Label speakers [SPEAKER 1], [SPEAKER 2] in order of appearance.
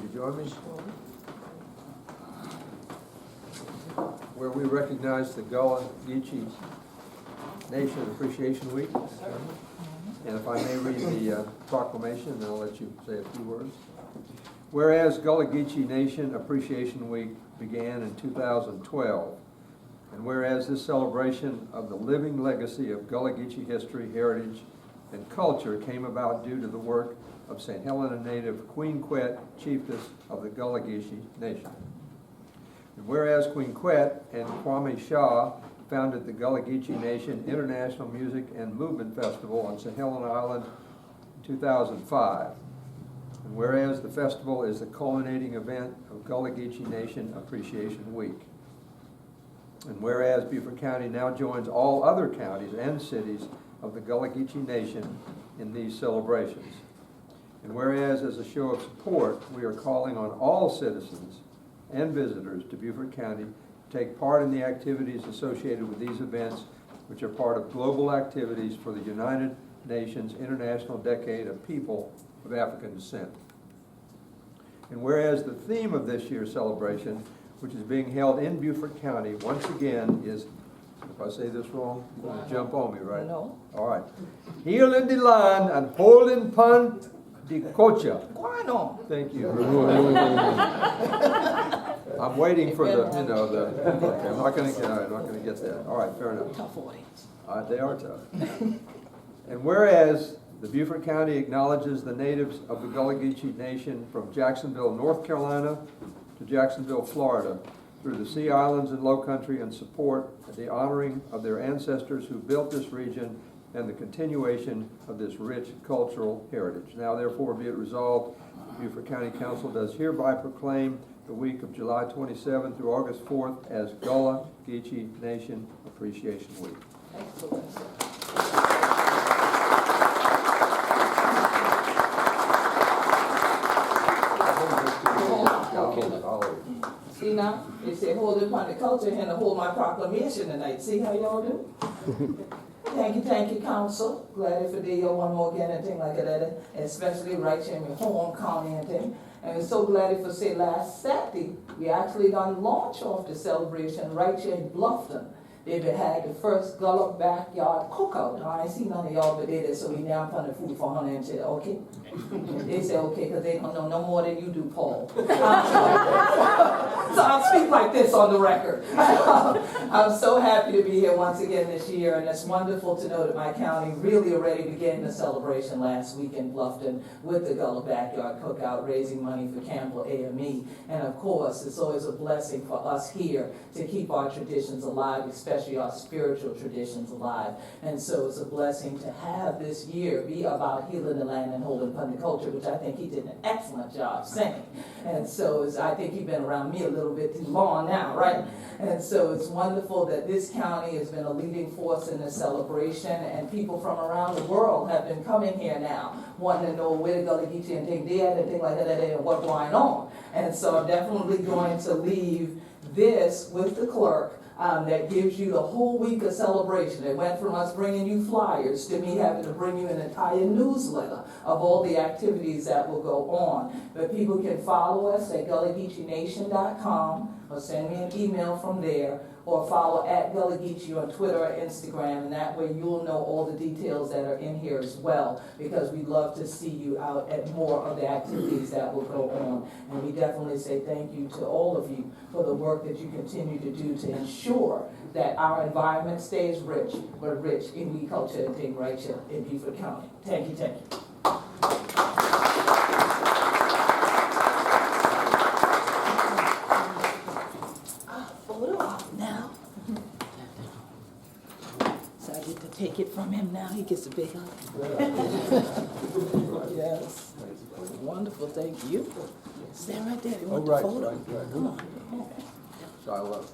[SPEAKER 1] you join me? Where we recognize the Gullah Geechee Nation Appreciation Week. And if I may read the proclamation, then I'll let you say a few words. Whereas Gullah Geechee Nation Appreciation Week began in 2012, and whereas this celebration of the living legacy of Gullah Geechee history, heritage, and culture came about due to the work of St. Helena native Queen Quet, chiefess of the Gullah Geechee Nation. And whereas Queen Quet and Kwame Shah founded the Gullah Geechee Nation International Music and Movement Festival on St. Helena Island in 2005. And whereas the festival is the culminating event of Gullah Geechee Nation Appreciation Week. And whereas Beaufort County now joins all other counties and cities of the Gullah Geechee Nation in these celebrations. And whereas, as a show of support, we are calling on all citizens and visitors to Beaufort County to take part in the activities associated with these events, which are part of global activities for the United Nations International Decade of People of African Descent. And whereas the theme of this year's celebration, which is being held in Beaufort County, once again is, if I say this wrong, you're going to jump on me, right?
[SPEAKER 2] No.
[SPEAKER 1] All right. Healing the land and holding pun the culture.
[SPEAKER 2] Guano.
[SPEAKER 1] Thank you. I'm waiting for the, you know, the, okay, I'm not going to get that. All right, fair enough.
[SPEAKER 2] Tough audience.
[SPEAKER 1] They are tough. And whereas the Beaufort County acknowledges the natives of the Gullah Geechee Nation from Jacksonville, North Carolina to Jacksonville, Florida, through the Sea Islands and Low Country, and support the honoring of their ancestors who built this region and the continuation of this rich cultural heritage. Now therefore be it resolved, the Beaufort County Council does hereby proclaim the week of July 27th through August 4th as Gullah Geechee Nation Appreciation Week.
[SPEAKER 2] Excellent. See now, they say hold it upon the culture and to hold my proclamation tonight. See how y'all do? Thank you, Council. Glad for the one more again and thing like that, especially right here in my home county and thing. And we're so glad for say last Saturday, we actually done launch off the celebration right here in Bluffton. They've had the first Gullah backyard cookout. I ain't seen none of y'all but they did, so we now put the food for Hunter and said, okay. They say okay, because they don't know no more than you do, Paul. So I'll speak like this on the record. I'm so happy to be here once again this year, and it's wonderful to know that my county really already began the celebration last week in Bluffton with the Gullah Backyard Cookout, raising money for Campbell AME. And of course, it's always a blessing for us here to keep our traditions alive, especially our spiritual traditions alive. And so it's a blessing to have this year be about healing the land and holding upon the culture, which I think he did an excellent job saying. And so I think he's been around me a little bit too long now, right? And so it's wonderful that this county has been a leading force in this celebration, and people from around the world have been coming here now, wanting to know where the Gullah Geechee and thing did and things like that and what's going on. And so I'm definitely going to leave this with the clerk. That gives you the whole week of celebration. It went from us bringing you flyers to me having to bring you an entire newsletter of all the activities that will go on. But people can follow us at GullahGeecheeNation.com or send me an email from there, or follow at Gullah Geechee on Twitter or Instagram, and that way you'll know all the details that are in here as well, because we'd love to see you out at more of the activities that will go on. And we definitely say thank you to all of you for the work that you continue to do to ensure that our environment stays rich, but rich in we culture and thing right here in Beaufort County. Thank you, thank you. Now, so I get to take it from him now. He gets a big hug. Yes. Wonderful, thank you. Stand right there. You want the photo?
[SPEAKER 1] Right.
[SPEAKER 2] Come on.
[SPEAKER 1] So I love it.